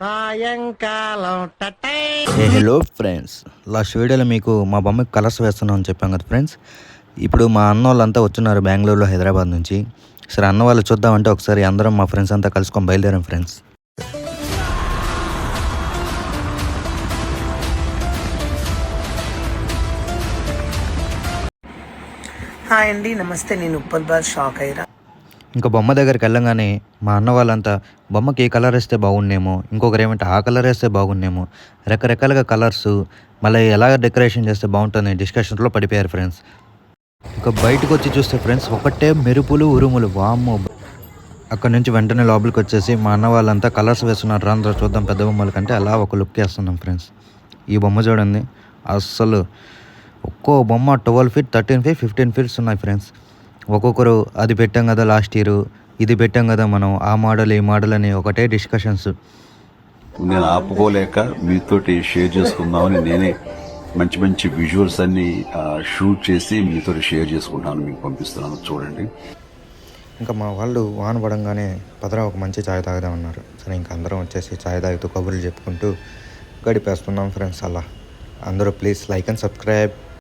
సాయంకాలం hello friends, last వీడియోలో మీకు మా బొమ్మకి కలర్స్ వేస్తున్నాం అని చెప్పాం కదా ఫ్రెండ్స్. ఇప్పుడు మా అన్న వాళ్ళంతా వచ్చున్నారు బెంగళూరులో, హైదరాబాద్ నుంచి. సరే అన్న వాళ్ళు చూద్దామంటే ఒకసారి అందరం మా ఫ్రెండ్స్ అంతా కలుసుకొని బయలుదేరాం ఫ్రెండ్స్. హాయ్ అండి, నమస్తే. నేను ఉప్పల్ బార్ షాక్ అయ్యరా. ఇంకా బొమ్మ దగ్గరికి వెళ్ళంగానే మా అన్న వాళ్ళంతా బొమ్మకి ఏ కలర్ వేస్తే బాగుండేమో, ఇంకొకరు ఏమంటే ఆ కలర్ వేస్తే బాగుండేమో, రకరకాలుగా కలర్స్ మళ్ళీ ఎలా డెకరేషన్ చేస్తే బాగుంటుంది డిస్కషన్లో పడిపోయారు ఫ్రెండ్స్. ఇక బయటకు వచ్చి చూస్తే ఫ్రెండ్స్ ఒకటే మెరుపులు ఉరుములు, వామ్మో. అక్కడ నుంచి వెంటనే లోపలికి వచ్చేసి మా అన్న వాళ్ళంతా కలర్స్ వేస్తున్నారు, రాంధ్ర చూద్దాం పెద్ద బొమ్మల కంటే అలా ఒక లుక్ వేస్తున్నాం ఫ్రెండ్స్. ఈ బొమ్మ చూడండి, అస్సలు ఒక్కో బొమ్మ 12 feet 13 feet 15 feet ఉన్నాయి ఫ్రెండ్స్. ఒక్కొక్కరు అది పెట్టాం కదా లాస్ట్ ఇయర్, ఇది పెట్టాం కదా మనం, ఆ మోడల్ ఈ మోడల్ అని ఒకటే డిస్కషన్స్. నేను ఆపుకోలేక మీతోటి షేర్ చేసుకుందామని నేనే మంచి మంచి విజువల్స్ అన్ని షూట్ చేసి మీతో షేర్ చేసుకుంటాను, మీకు పంపిస్తున్నాను చూడండి. ఇంకా మా వాళ్ళు వాన పడంగానే పదరా ఒక మంచి ఛాయ్ తాగుదామన్నారు. సరే ఇంకా అందరం వచ్చేసి ఛాయ్ తాగుతూ కబుర్లు చెప్పుకుంటూ గడిపేస్తున్నాం ఫ్రెండ్స్. అలా అందరూ ప్లీజ్ లైక్ అండ్ సబ్స్క్రైబ్.